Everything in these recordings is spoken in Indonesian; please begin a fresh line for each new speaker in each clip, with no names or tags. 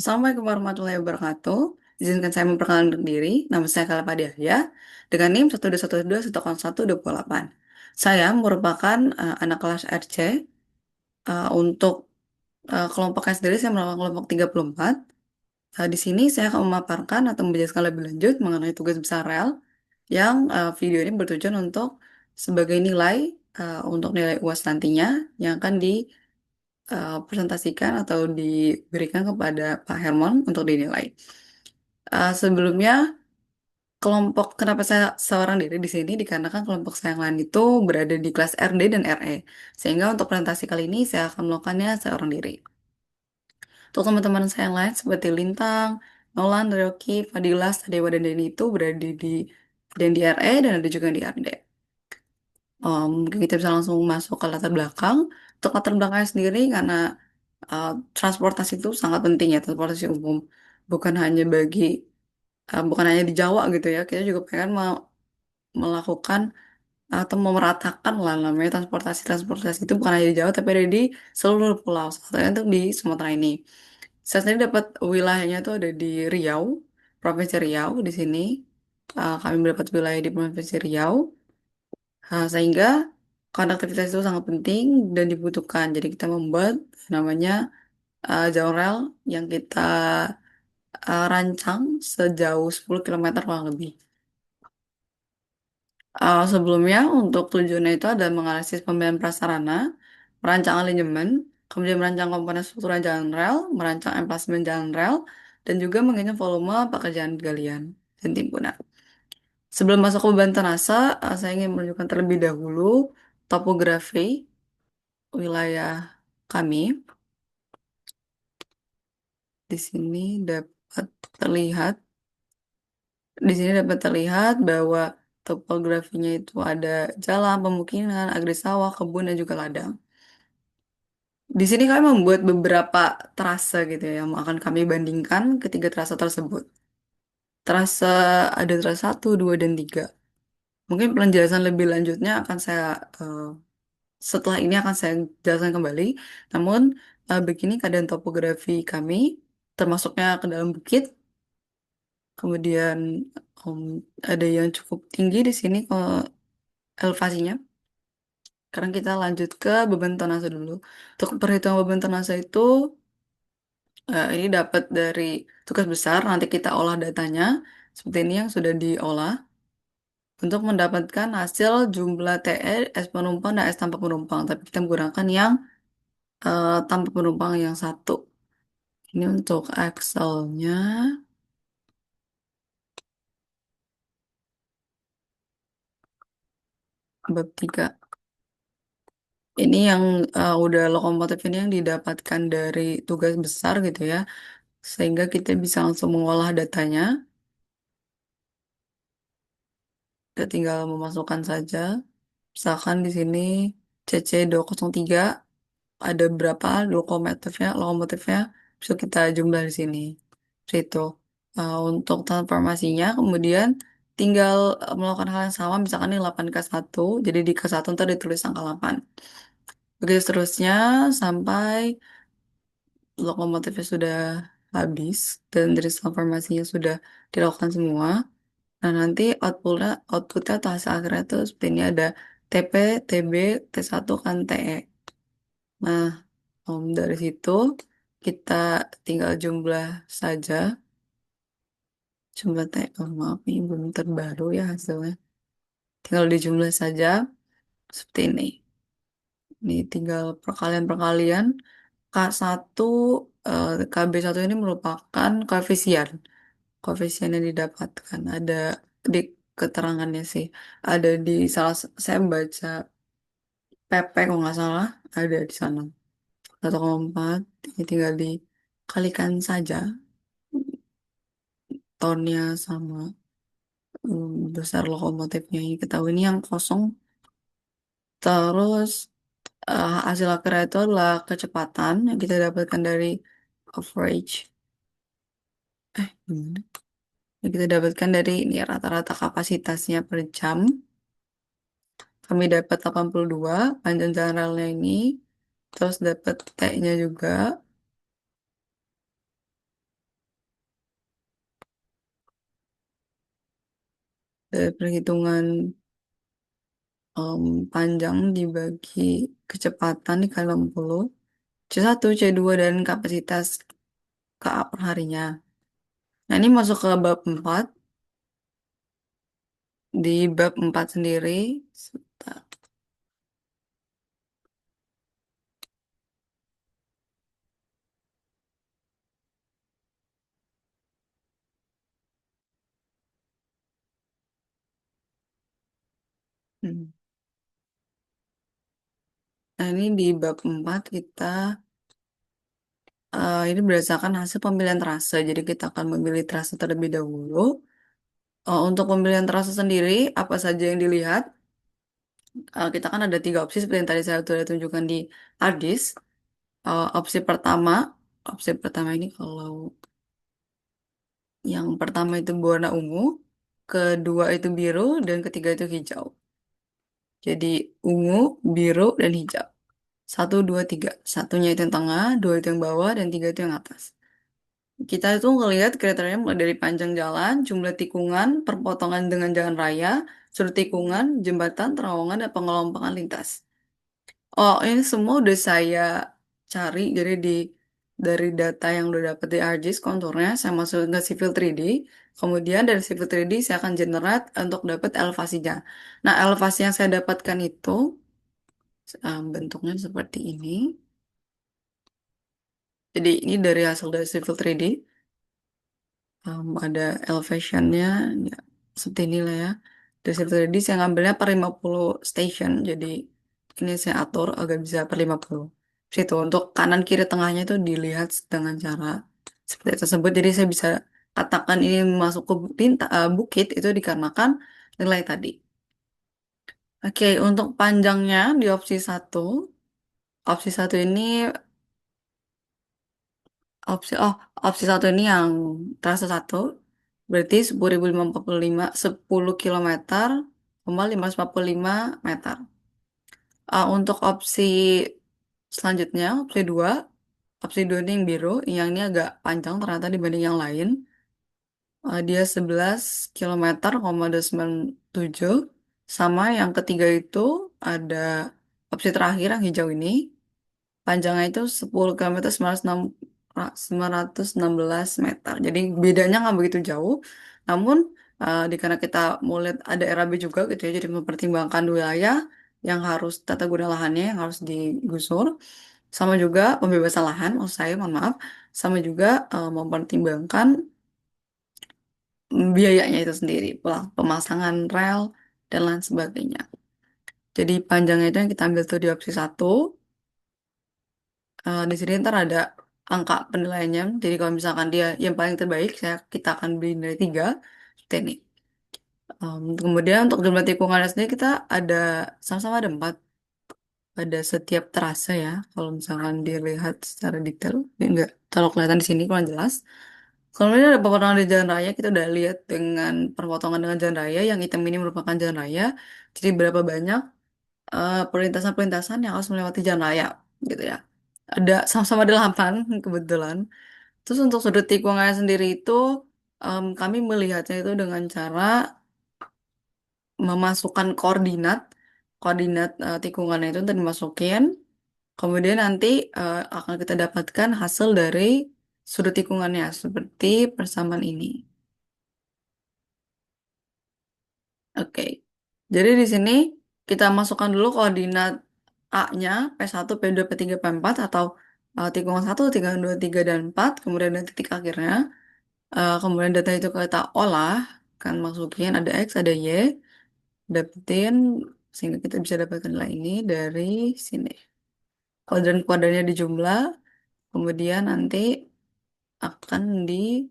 Assalamualaikum warahmatullahi wabarakatuh. Izinkan saya memperkenalkan diri. Nama saya Kalapa Diahya dengan NIM 121210128. Saya merupakan anak kelas RC. Untuk kelompoknya sendiri saya merupakan kelompok 34. Di sini saya akan memaparkan atau menjelaskan lebih lanjut mengenai tugas besar rel yang video ini bertujuan untuk sebagai nilai untuk nilai UAS nantinya yang akan presentasikan atau diberikan kepada Pak Hermon untuk dinilai. Sebelumnya, kenapa saya seorang diri di sini dikarenakan kelompok saya yang lain itu berada di kelas RD dan RE. Sehingga untuk presentasi kali ini saya akan melakukannya seorang diri. Untuk teman-teman saya yang lain seperti Lintang, Nolan, Ryoki, Fadila, Sadewa, dan Denny itu berada di RE dan ada juga di RD. Mungkin kita bisa langsung masuk ke latar belakang. Untuk latar belakangnya sendiri karena uh, transportasi itu sangat penting ya, transportasi umum. Bukan hanya bukan hanya di Jawa gitu ya, kita juga pengen melakukan atau memeratakan lah namanya transportasi itu bukan hanya di Jawa tapi ada di seluruh pulau. Salah satunya itu di Sumatera ini. Saya sendiri dapat wilayahnya itu ada di Riau, Provinsi Riau di sini. Kami mendapat wilayah di Provinsi Riau. Sehingga konektivitas itu sangat penting dan dibutuhkan. Jadi kita membuat namanya jalur rel yang kita rancang sejauh 10 kilometer kurang lebih. Sebelumnya untuk tujuannya itu adalah menganalisis pemilihan prasarana, merancang alignment, kemudian merancang komponen struktural jalan rel, merancang emplacement jalan rel, dan juga menghitung volume pekerjaan galian dan timbunan. Sebelum masuk ke beban tenaga, saya ingin menunjukkan terlebih dahulu topografi wilayah kami. Di sini dapat terlihat, di sini dapat terlihat bahwa topografinya itu ada jalan, pemukiman, agri sawah, kebun, dan juga ladang. Di sini kami membuat beberapa trase gitu ya, yang akan kami bandingkan ketiga trase tersebut. Trase ada trase 1, 2, dan 3. Mungkin penjelasan lebih lanjutnya akan setelah ini akan saya jelaskan kembali. Namun, begini keadaan topografi kami, termasuknya ke dalam bukit. Kemudian um, ada yang cukup tinggi di sini elevasinya. Sekarang kita lanjut ke beban tonase dulu. Untuk perhitungan beban tonase itu ini dapat dari tugas besar. Nanti kita olah datanya seperti ini yang sudah diolah untuk mendapatkan hasil jumlah TE, S penumpang dan S tanpa penumpang. Tapi kita menggunakan yang tanpa penumpang yang satu. Ini untuk Excel-nya bab 3. Ini yang udah lokomotif ini yang didapatkan dari tugas besar gitu ya. Sehingga kita bisa langsung mengolah datanya. Kita tinggal memasukkan saja. Misalkan di sini CC203 ada berapa lokomotifnya bisa kita jumlah di sini. Seperti itu. Untuk transformasinya kemudian tinggal melakukan hal yang sama misalkan ini 8K1 jadi di K1 ntar ditulis angka 8. Begitu seterusnya sampai lokomotifnya sudah habis dan dari transformasinya sudah dilakukan semua. Nah, nanti outputnya atau hasil akhirnya itu seperti ini ada TP, TB, T1 kan TE. Nah, dari situ kita tinggal jumlah saja. Jumlah TE, maaf ini belum terbaru ya hasilnya. Tinggal dijumlah saja seperti ini. Ini tinggal perkalian-perkalian. K1, KB1 ini merupakan koefisien. Koefisien yang didapatkan. Ada di keterangannya sih. Ada di saya baca PP kalau nggak salah. Ada di sana. 1,4. Ini tinggal dikalikan saja. Tonnya sama besar lokomotifnya. Ini ketahui ini yang kosong. Terus hasil akhirnya itu adalah kecepatan yang kita dapatkan dari average. Gimana? Yang kita dapatkan dari ini rata-rata kapasitasnya per jam. Kami dapat 82 panjang jalan relnya ini. Terus dapat T-nya juga. Dari perhitungan em, panjang dibagi kecepatan dikali 60, C1, C2, dan kapasitas KA per harinya. Nah, ini masuk ke bab 4. Di bab 4 sendiri, sebentar. Hmm. Nah, ini di bab 4 kita, ini berdasarkan hasil pemilihan trase. Jadi kita akan memilih trase terlebih dahulu. Untuk pemilihan trase sendiri, apa saja yang dilihat? Kita kan ada 3 opsi seperti yang tadi saya sudah tunjukkan di hard disk. Opsi pertama ini kalau yang pertama itu berwarna ungu, kedua itu biru, dan ketiga itu hijau. Jadi ungu, biru, dan hijau. Satu, dua, tiga. Satunya itu yang tengah, dua itu yang bawah, dan tiga itu yang atas. Kita itu ngelihat kriterianya mulai dari panjang jalan, jumlah tikungan, perpotongan dengan jalan raya, sudut tikungan, jembatan, terowongan, dan pengelompokan lintas. Oh, ini semua udah saya cari, jadi dari data yang udah dapet di ArcGIS konturnya, saya masukin ke Civil 3D. Kemudian dari Civil 3D saya akan generate untuk dapat elevasinya. Nah, elevasi yang saya dapatkan itu bentuknya seperti ini. Jadi ini dari hasil dari Civil 3D. Ada elevationnya, ya, seperti inilah ya. Dari Civil 3D saya ngambilnya per 50 station. Jadi ini saya atur agar bisa per 50. Situ untuk kanan kiri tengahnya itu dilihat dengan cara seperti tersebut. Jadi saya bisa katakan ini masuk ke bukit itu dikarenakan nilai tadi. Oke, untuk panjangnya di opsi satu ini opsi satu ini yang terasa satu berarti 10.545 10 km, 545 meter. Untuk selanjutnya, opsi dua ini yang biru, yang ini agak panjang ternyata dibanding yang lain. Dia 11 km, 297. Sama yang ketiga itu ada opsi terakhir yang hijau ini. Panjangnya itu 10 km, 916 meter. Jadi bedanya nggak begitu jauh. Namun karena kita mau lihat ada RAB juga gitu ya. Jadi mempertimbangkan wilayah yang harus tata guna lahannya yang harus digusur. Sama juga pembebasan lahan, maksud saya, mohon maaf. Sama juga mempertimbangkan biayanya itu sendiri, pemasangan rel dan lain sebagainya. Jadi panjangnya itu yang kita ambil tuh di opsi satu. Di sini ntar ada angka penilaiannya. Jadi kalau misalkan dia yang paling terbaik, kita akan beri nilai 3. Seperti ini. Kemudian untuk jumlah tikungannya sendiri kita ada sama-sama ada 4 pada setiap terase ya. Kalau misalkan dilihat secara detail, ini enggak terlalu kelihatan di sini kurang jelas. Kalau ini ada pemotongan di jalan raya, kita udah lihat dengan perpotongan dengan jalan raya. Yang hitam ini merupakan jalan raya. Jadi berapa banyak perlintasan-perlintasan yang harus melewati jalan raya, gitu ya. Ada sama-sama 8 kebetulan. Terus untuk sudut tikungannya sendiri itu kami melihatnya itu dengan cara memasukkan koordinat, koordinat tikungannya itu nanti dimasukin, kemudian nanti akan kita dapatkan hasil dari sudut tikungannya seperti persamaan ini. Oke. Jadi di sini kita masukkan dulu koordinat A-nya, P1, P2, P3, P4 atau tikungan 1, 3, 2, 3, dan 4, kemudian ada titik akhirnya. Kemudian data itu kita olah, kan masukin ada X, ada Y, dapetin, sehingga kita bisa dapatkan nilai ini dari sini. Kuadran-kuadrannya dijumlah, kemudian nanti akan di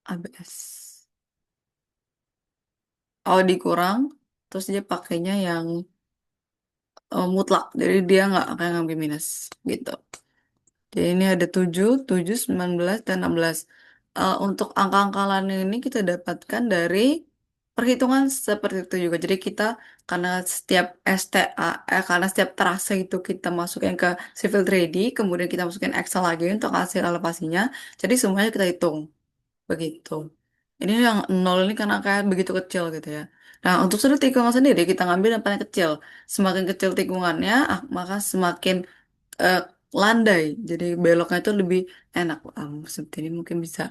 ABS. Oh, dikurang, terus dia pakainya yang mutlak, jadi dia nggak akan ngambil minus, gitu. Jadi ini ada 7, 7, 19, dan 16. Untuk angka-angka lain ini kita dapatkan dari perhitungan seperti itu juga. Jadi kita karena setiap STA, karena setiap terase itu kita masukin ke Civil 3D, kemudian kita masukin Excel lagi untuk hasil elevasinya. Jadi semuanya kita hitung begitu. Ini yang nol ini karena kayak begitu kecil gitu ya. Nah, untuk sudut tikungan sendiri kita ngambil yang paling kecil. Semakin kecil tikungannya, maka semakin eh, landai. Jadi beloknya itu lebih enak. Seperti ini mungkin bisa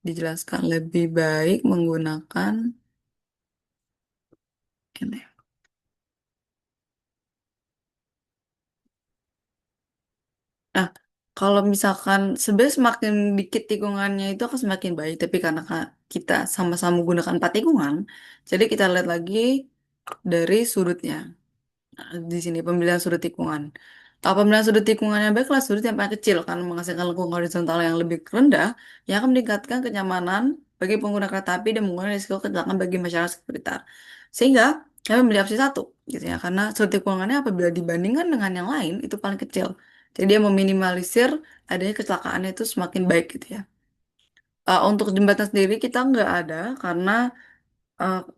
dijelaskan lebih baik menggunakan ini. Nah, kalau misalkan sebenarnya semakin dikit tikungannya itu akan semakin baik. Tapi karena kita sama-sama menggunakan empat tikungan, jadi kita lihat lagi dari sudutnya. Di sini pemilihan sudut tikungan. Kalau pemilihan sudut tikungan yang baiklah sudut yang paling kecil karena menghasilkan lengkung horizontal yang lebih rendah yang akan meningkatkan kenyamanan bagi pengguna kereta api dan mengurangi risiko kecelakaan bagi masyarakat sekitar. Sehingga kami memilih opsi satu, gitu ya, karena sudut tikungannya apabila dibandingkan dengan yang lain itu paling kecil. Jadi dia meminimalisir adanya kecelakaannya itu semakin baik gitu ya. Untuk jembatan sendiri kita nggak ada karena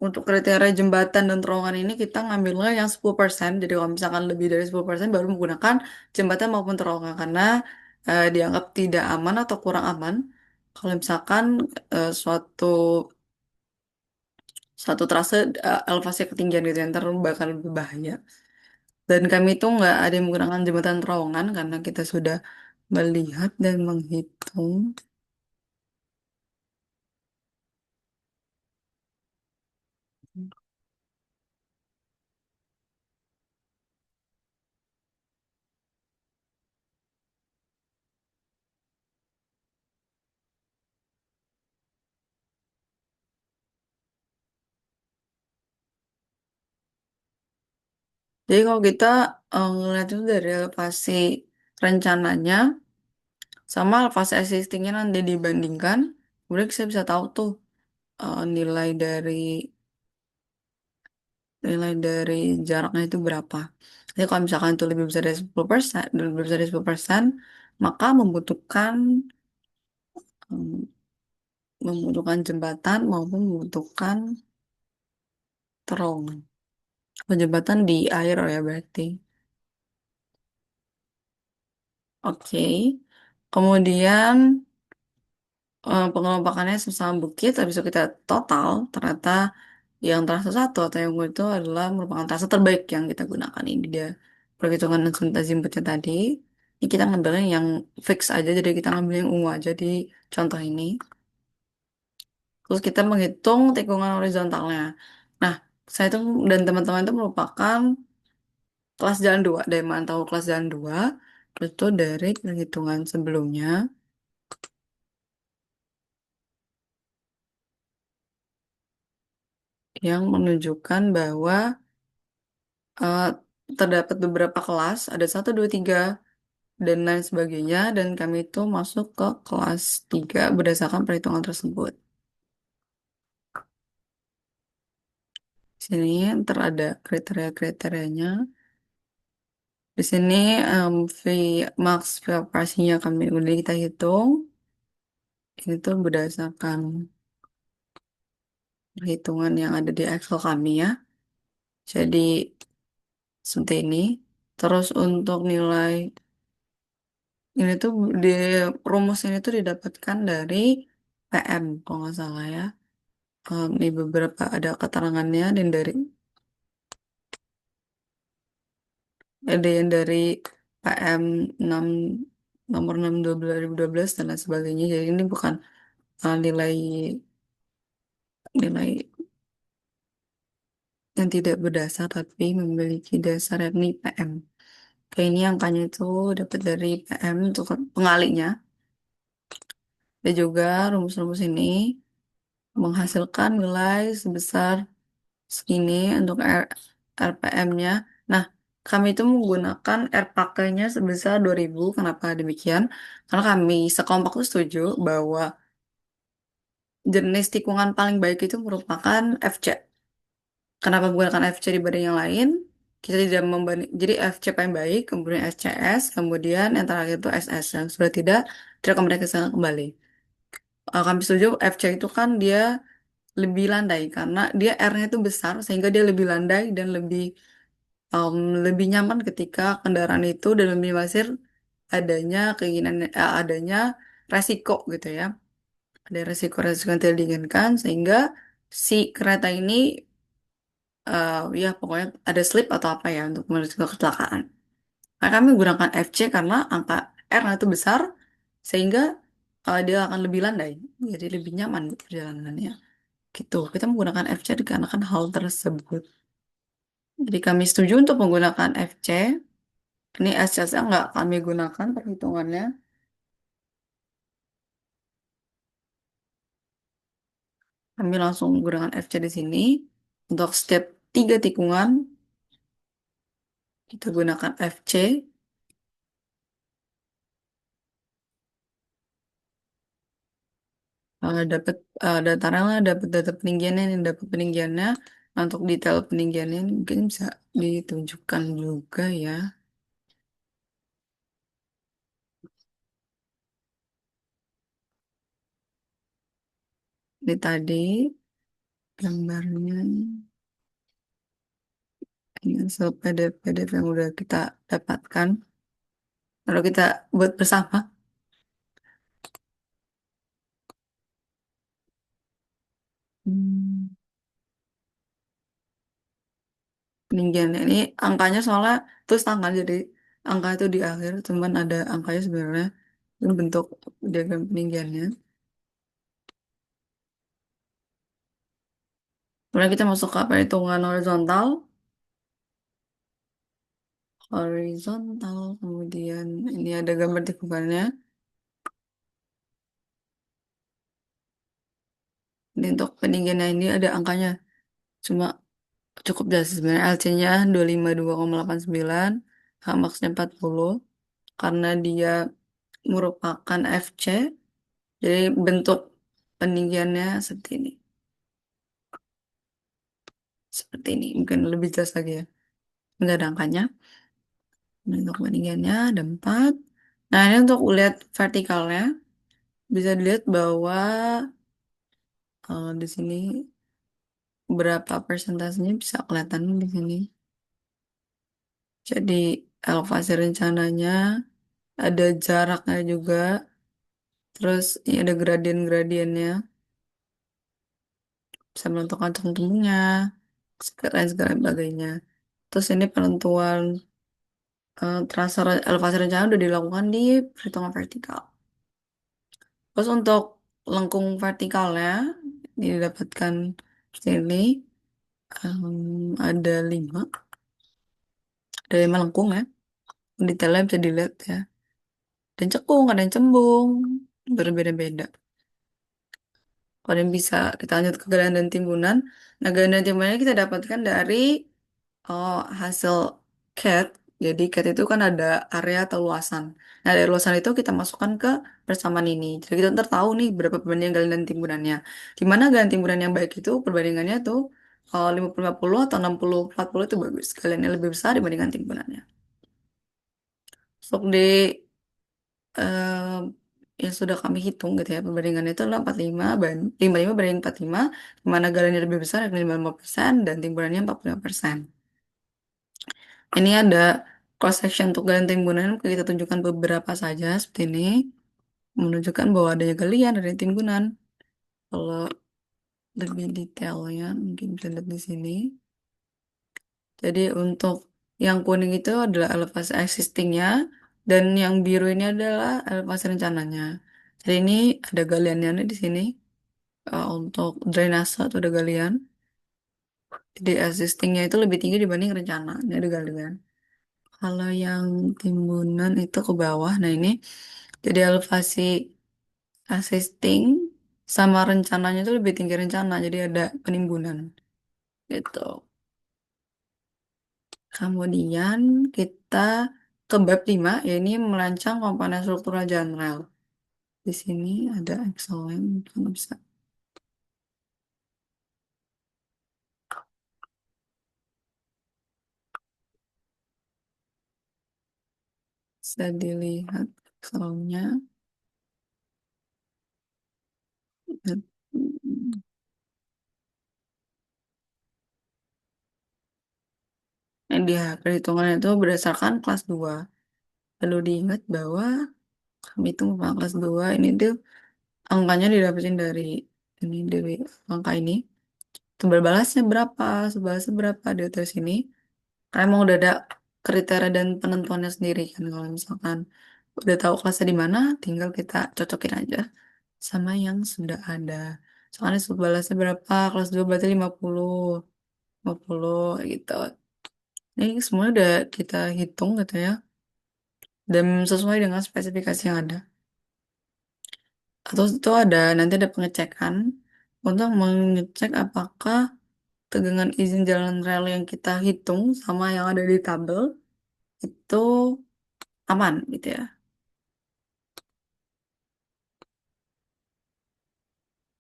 untuk kriteria jembatan dan terowongan ini kita ngambilnya yang 10%. Jadi kalau misalkan lebih dari 10% baru menggunakan jembatan maupun terowongan karena dianggap tidak aman atau kurang aman. Kalau misalkan suatu suatu trase elevasi ketinggian gitu yang ntar bakal lebih bahaya. Dan kami itu nggak ada yang menggunakan jembatan terowongan karena kita sudah melihat dan menghitung. Jadi kalau kita ngeliat itu dari elevasi rencananya sama fase existingnya nanti dibandingkan, kemudian kita bisa tahu tuh nilai dari jaraknya itu berapa. Jadi kalau misalkan itu lebih besar dari 10%, lebih besar dari 10%, maka em, membutuhkan jembatan maupun membutuhkan terowongan. Kalau jembatan di air ya berarti. Oke. Kemudian pengelompokannya sama bukit, habis itu kita total, ternyata yang trase satu atau yang ungu itu adalah merupakan trase terbaik yang kita gunakan. Ini dia perhitungan azimuthnya tadi. Ini kita ngambilnya yang fix aja, jadi kita ngambil yang ungu aja di contoh ini. Terus kita menghitung tikungan horizontalnya. Nah, saya itu dan teman-teman itu merupakan kelas jalan 2. Dari mana tahu kelas jalan 2? Itu dari perhitungan sebelumnya yang menunjukkan bahwa eh, terdapat beberapa kelas, ada satu, dua, tiga, dan lain sebagainya, dan kami itu masuk ke kelas 3 berdasarkan perhitungan tersebut. Di sini ntar ada kriteria-kriterianya. Di sini max fee operasinya kami udah kita hitung. Ini tuh berdasarkan perhitungan yang ada di Excel kami ya. Jadi seperti ini. Terus untuk nilai ini tuh di rumus ini tuh didapatkan dari PM kalau nggak salah ya. Di beberapa ada keterangannya dan ada yang dari PM 6 nomor 6 2012 dan lain sebagainya. Jadi ini bukan nilai nilai yang tidak berdasar tapi memiliki dasar yakni PM. Kayak ini angkanya itu dapat dari PM untuk pengalinya. Dan juga rumus-rumus ini menghasilkan nilai sebesar segini untuk RPM-nya. Nah, kami itu menggunakan R pakainya sebesar 2000. Kenapa demikian? Karena kami sekelompok itu setuju bahwa jenis tikungan paling baik itu merupakan FC. Kenapa menggunakan FC dibanding yang lain? Kita tidak membanding, jadi FC paling baik, kemudian SCS, kemudian yang terakhir itu SS yang sudah tidak kembali ke sana kembali. Kami setuju FC itu kan dia lebih landai karena dia R-nya itu besar sehingga dia lebih landai dan em, lebih nyaman ketika kendaraan itu dan meminimalisir adanya adanya resiko gitu ya. ada resiko-resiko yang tidak diinginkan sehingga si kereta ini ya pokoknya ada slip atau apa ya untuk merisiko kecelakaan. Nah, kami menggunakan FC karena angka R itu besar sehingga dia akan lebih landai, jadi lebih nyaman gitu perjalanannya. Gitu. Kita menggunakan FC dikarenakan hal tersebut. Jadi kami setuju untuk menggunakan FC. Ini SCSA nggak kami gunakan perhitungannya. Kami langsung menggunakan FC di sini. Untuk setiap 3 tikungan, kita gunakan FC. Dapat datarannya, dapat data peninggiannya, ini dapat peninggiannya. Nah, untuk detail peninggiannya ini mungkin bisa ditunjukkan juga ya. Ini tadi gambarnya. Ini hasil PDF yang udah kita dapatkan. Lalu kita buat bersama. Hmm. Peninggiannya ini angkanya soalnya terus tanggal jadi angka itu di akhir cuman ada angkanya sebenarnya ini bentuk diagram peninggiannya. Kemudian kita masuk ke perhitungan horizontal, kemudian ini ada gambar tikungannya. Ini untuk peninggiannya ini ada angkanya cuma cukup jelas sebenarnya LC-nya 252,89, Hmax-nya 40 karena dia merupakan FC. Jadi bentuk peninggiannya seperti ini. Seperti ini. Mungkin lebih jelas lagi ya. Enggak ada angkanya. Ini untuk peninggiannya ada 4. Nah, ini untuk lihat vertikalnya. Bisa dilihat bahwa di sini berapa persentasenya bisa kelihatan di sini. Jadi elevasi rencananya, ada jaraknya juga. Terus ini ada gradien-gradiennya. Bisa menentukan tentunya, segala sebagainya. Terus ini penentuan transfer elevasi rencana udah dilakukan di perhitungan vertikal. Terus untuk lengkung vertikalnya didapatkan seperti ini. Ada 5, ada 5 lengkung ya. Detailnya bisa dilihat ya. Dan cekung, ada yang cembung, berbeda-beda. Kalau yang bisa kita lanjut ke galian dan timbunan. Nah, galian dan timbunannya kita dapatkan dari hasil CAT. Jadi CAT itu kan ada area atau luasan. Nah, dari luasan itu kita masukkan ke persamaan ini. Jadi kita ntar tahu nih berapa perbandingan galian dan timbulannya. Di mana galian timbunan yang baik itu perbandingannya tuh 50-50 atau 60-40 itu bagus. Galiannya lebih besar dibandingkan timbulannya. Untuk di eh, yang sudah kami hitung gitu ya, perbandingannya itu adalah 55 banding 45, di mana galiannya lebih besar yakni 55% dan timbulannya 45%. Ini ada cross section untuk galian timbunan, kita tunjukkan beberapa saja seperti ini, menunjukkan bahwa adanya galian dari timbunan. Kalau lebih detailnya mungkin bisa lihat di sini. Jadi untuk yang kuning itu adalah elevasi existingnya dan yang biru ini adalah elevasi rencananya. Jadi ini ada galiannya nih di sini. Untuk drainase itu ada galian. Jadi existingnya itu lebih tinggi dibanding rencana. Ini ada galian. Kalau yang timbunan itu ke bawah. Nah ini jadi elevasi existing sama rencananya itu lebih tinggi rencana. Jadi ada penimbunan gitu. Kemudian kita ke bab 5, yaitu merancang komponen struktural jalan rel. Di sini ada excellent, mungkin bisa dilihat excelnya. Yang dia perhitungannya itu berdasarkan kelas 2. Perlu diingat bahwa kami itu merupakan kelas 2 ini tuh Angkanya didapetin dari ini, dari angka ini. Tumbal balasnya berapa, sebalasnya berapa, di atas ini. Karena emang udah ada kriteria dan penentuannya sendiri kan. Kalau misalkan udah tahu kelasnya di mana, tinggal kita cocokin aja sama yang sudah ada. Soalnya sebalasnya berapa, kelas 2 berarti 50 gitu. Ini semuanya udah kita hitung gitu ya. Dan sesuai dengan spesifikasi yang ada. Atau itu ada, nanti ada pengecekan untuk mengecek apakah tegangan izin jalan rel yang kita hitung sama yang ada di tabel itu aman gitu ya.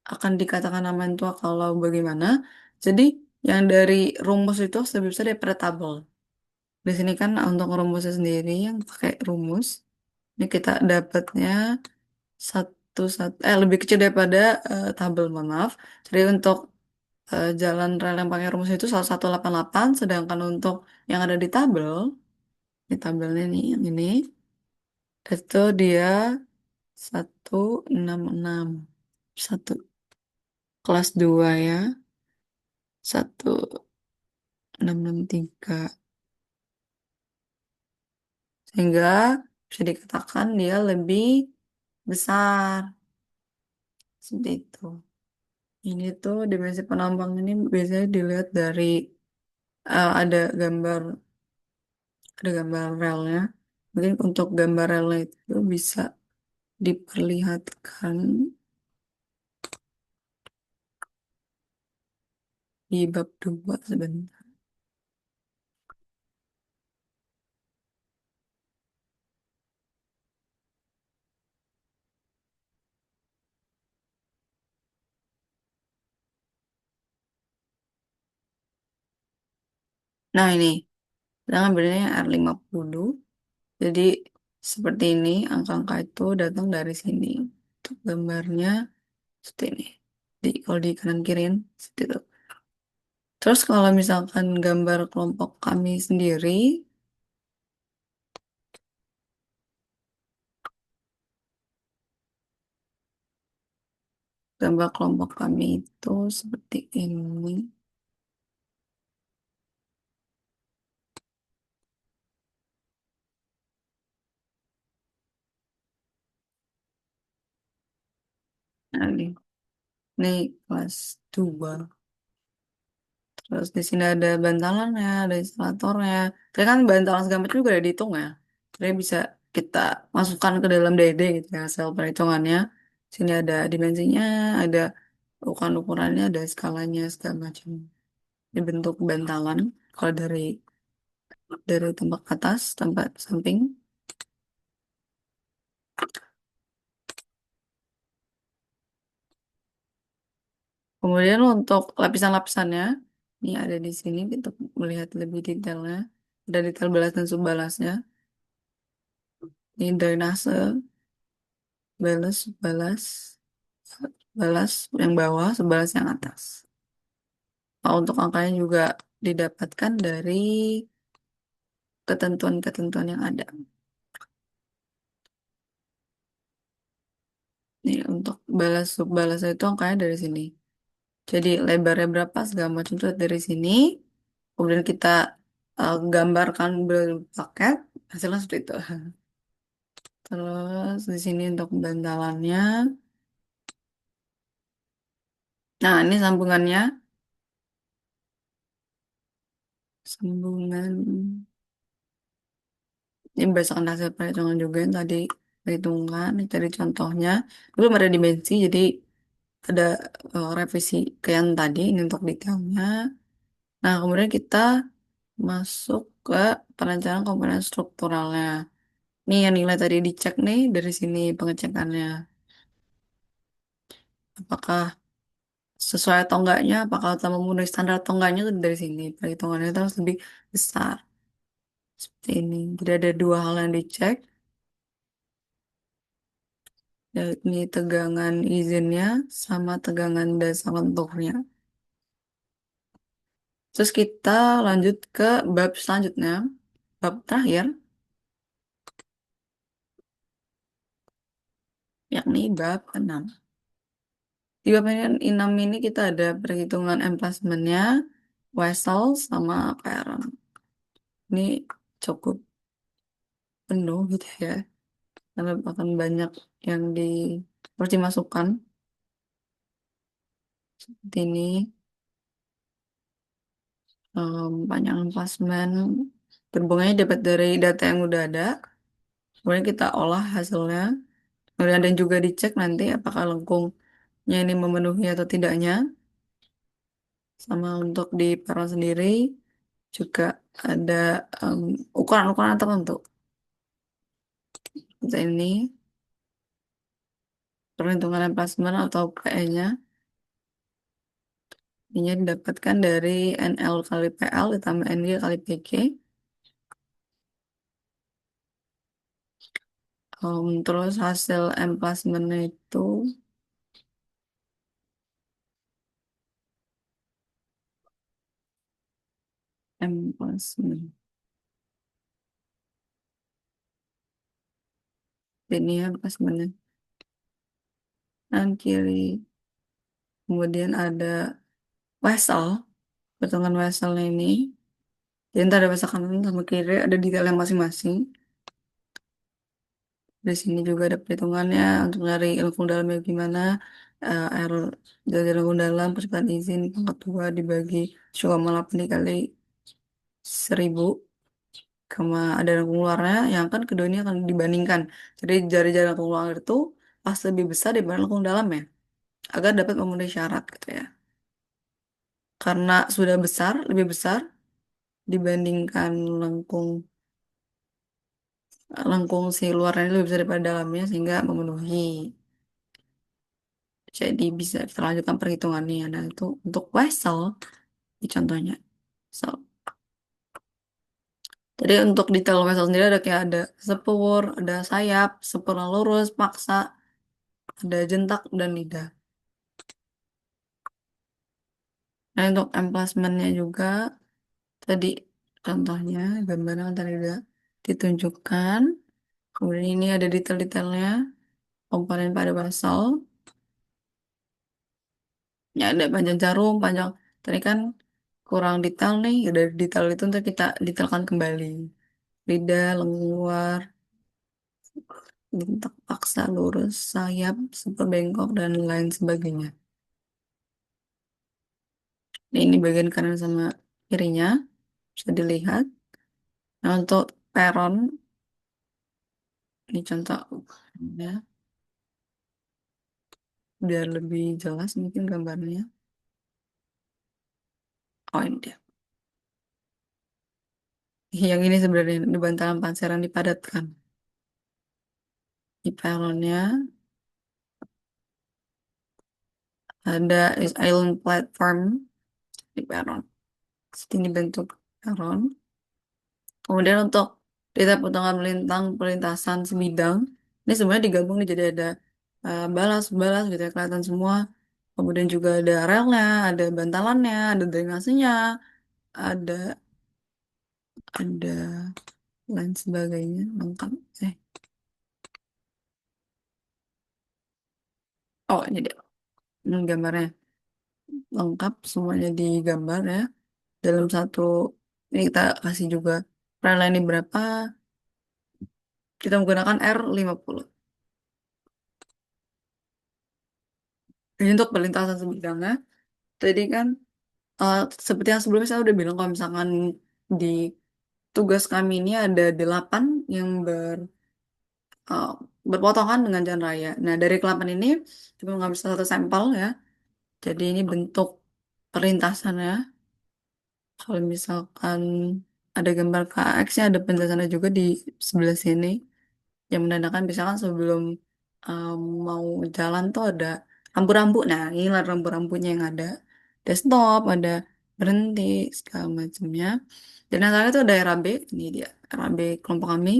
Akan dikatakan aman itu kalau bagaimana. Jadi yang dari rumus itu lebih besar daripada tabel. Di sini kan untuk rumusnya sendiri yang pakai rumus. Ini kita dapatnya lebih kecil daripada tabel, mohon maaf. Jadi untuk jalan rel yang pakai rumus itu 1188, sedangkan untuk yang ada di tabelnya nih, yang ini, itu dia 166. Satu, kelas 2 ya, 1663. Sehingga bisa dikatakan dia lebih besar, seperti itu. Ini tuh dimensi penambang ini biasanya dilihat dari ada gambar, relnya. Mungkin untuk gambar relnya itu bisa diperlihatkan di bab 2 sebentar. Nah ini, kita ngambilnya yang R50. Jadi seperti ini, angka-angka itu datang dari sini. Untuk gambarnya seperti ini. Kalau di kanan kiriin, seperti itu. Terus kalau misalkan gambar kelompok kami sendiri, gambar kelompok kami itu seperti ini. Nah, ini kelas 2. Terus di sini ada bantalannya, ada instalatornya. Tapi kan bantalan segala macam juga ada dihitung ya. Jadi bisa kita masukkan ke dalam DD gitu ya, hasil perhitungannya. Sini ada dimensinya, ada ukuran-ukurannya, ada skalanya segala macam. Ini bentuk bantalan. Kalau dari tempat atas, tempat samping. Kemudian untuk lapisan-lapisannya, ini ada di sini untuk melihat lebih detailnya. Ada detail balas dan subbalasnya. Ini drainase, balas, balas, balas yang bawah, sebalas yang atas. Nah, untuk angkanya juga didapatkan dari ketentuan-ketentuan yang ada. Nih, untuk balas subbalas itu angkanya dari sini. Jadi lebarnya berapa segala macam itu dari sini. Kemudian kita gambarkan berpaket, hasilnya seperti itu. Terus di sini untuk bantalannya. Nah, ini sambungannya. Sambungan. Ini berdasarkan hasil perhitungan juga yang tadi perhitungan. Ini tadi contohnya. Belum ada dimensi, jadi ada revisi ke yang tadi. Ini untuk detailnya. Nah, kemudian kita masuk ke perencanaan komponen strukturalnya. Nih yang nilai tadi dicek nih dari sini pengecekannya. Apakah sesuai atau enggaknya, apakah telah memenuhi standar atau enggaknya itu dari sini. Perhitungannya itu harus lebih besar. Seperti ini. Jadi ada dua hal yang dicek, yakni tegangan izinnya sama tegangan dasar lenturnya. Terus kita lanjut ke bab selanjutnya, bab terakhir, yakni bab 6. Di bab enam ini kita ada perhitungan emplacement-nya, Wessel, sama Perron. Ini cukup penuh gitu ya, karena akan banyak yang harus dimasukkan. Seperti ini, panjang emplacement. Berhubungannya dapat dari data yang udah ada. Kemudian kita olah hasilnya. Kemudian ada juga dicek nanti apakah lengkungnya ini memenuhi atau tidaknya. Sama untuk di peron sendiri juga ada em, ukuran-ukuran tertentu. Seperti ini perhitungan emplacement atau PE-nya. Ini didapatkan dari NL kali PL ditambah NG kali PG. Terus hasil emplacement itu emplacement. Ini ya emplacementnya. Kanan kiri. Kemudian ada Wessel. Perhitungan Wesselnya ini. Jadi ntar ada Wessel kanan sama kiri. Ada detailnya masing-masing. Di sini juga ada perhitungannya untuk nyari lengkung dalamnya gimana. Air dari lengkung dalam, percepatan izin, pangkat 2 dibagi 1,8 dikali 1000. Sama ada lengkung luarnya, yang kan kedua ini akan dibandingkan. Jadi jari-jari lengkung luar itu pas lebih besar dibanding lengkung dalamnya. Agar dapat memenuhi syarat gitu ya. Karena sudah besar, lebih besar dibandingkan lengkung lengkung si luarnya lebih besar daripada dalamnya sehingga memenuhi. Jadi bisa kita lanjutkan perhitungannya. Nah, itu untuk Wessel, ini contohnya. So, jadi untuk detail Wessel sendiri ada kayak ada sepur, ada sayap, sepur lurus, paksa, ada jentak, dan lidah. Nah, untuk emplacement-nya juga, tadi contohnya, gambaran yang tadi udah ditunjukkan. Kemudian ini ada detail-detailnya, komponen pada Wessel. Ya, ada panjang jarum, panjang. Tadi kan kurang detail nih, ya dari detail itu untuk kita detailkan kembali. Lidah, lenguar, bentuk paksa lurus, sayap, super bengkok, dan lain sebagainya. Nah, ini bagian kanan sama kirinya, bisa dilihat. Nah, untuk peron, ini contoh ya, biar lebih jelas mungkin gambarnya. Oh, ini dia. Yang ini sebenarnya di bantalan panser yang dipadatkan. Di peronnya ada is island platform di peron. Ini bentuk peron. Kemudian untuk data potongan melintang perlintasan sebidang, ini sebenarnya digabung nih jadi ada balas-balas gitu ya, kelihatan semua. Kemudian juga ada relnya, ada bantalannya, ada drainasenya, ada ada lain sebagainya lengkap. Eh, oh ini dia. Ini gambarnya lengkap semuanya digambar ya dalam satu. Ini kita kasih juga rel ini berapa. Kita menggunakan R50. Ini untuk perlintasan sebidangnya. Tadi kan seperti yang sebelumnya saya udah bilang kalau misalkan di tugas kami ini ada 8 yang uh, berpotongan dengan jalan raya. Nah, dari ke-8 ini cuma nggak bisa satu sampel ya. Jadi ini bentuk perlintasannya. Kalau misalkan ada gambar KX-nya, ada penjelasannya juga di sebelah sini. Yang menandakan misalkan sebelum mau jalan tuh ada rambu-rambu. Nah, inilah rambu-rambunya yang ada. Ada stop, ada berhenti, segala macamnya. Dan yang terakhir itu ada RAB. Ini dia, RAB kelompok kami.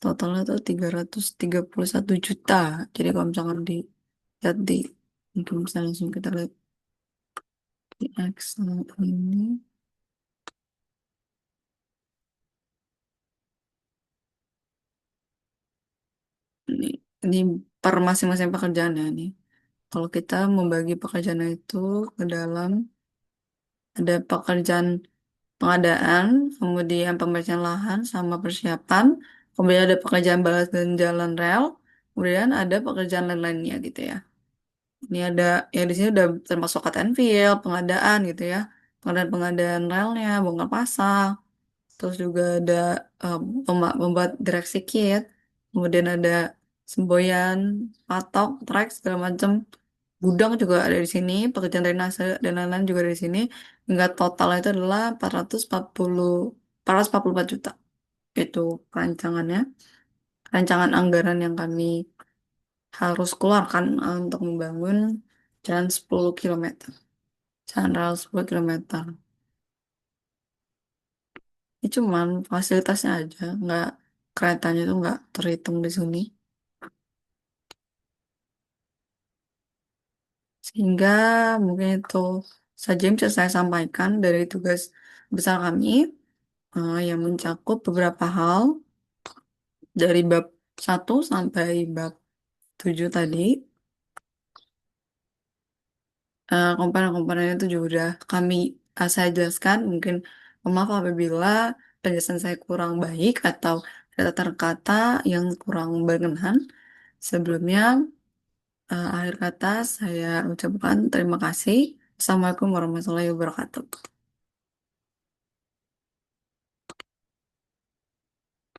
Totalnya tuh 331 juta. Jadi kalau misalkan dilihat mungkin bisa langsung kita lihat di Excel ini. Ini, ini per masing-masing pekerjaan ya ini. Kalau kita membagi pekerjaan itu ke dalam ada pekerjaan pengadaan, kemudian pembersihan lahan sama persiapan, kemudian ada pekerjaan balas dan jalan rel, kemudian ada pekerjaan lain-lainnya gitu ya. Ini ada ya di sini udah termasuk cut and fill, pengadaan gitu ya. Pengadaan-pengadaan relnya, bongkar pasang, terus juga ada eh, membuat direksi kit, kemudian ada semboyan, patok, trek segala macam. Gudang juga ada di sini, pekerjaan drainase dan lain-lain juga ada di sini. Hingga total itu adalah 444 juta. Itu rancangannya, rancangan anggaran yang kami harus keluarkan untuk membangun jalan 10 km. Jalan rel 10 km. Ini cuman fasilitasnya aja, nggak keretanya itu nggak terhitung di sini. Sehingga mungkin itu saja yang bisa saya sampaikan dari tugas besar kami yang mencakup beberapa hal dari bab 1 sampai bab 7 tadi. Komponen-komponen itu juga udah saya jelaskan. Mungkin maaf apabila penjelasan saya kurang baik atau ada kata-kata yang kurang berkenan. Sebelumnya, akhir kata saya ucapkan terima kasih. Assalamualaikum warahmatullahi wabarakatuh.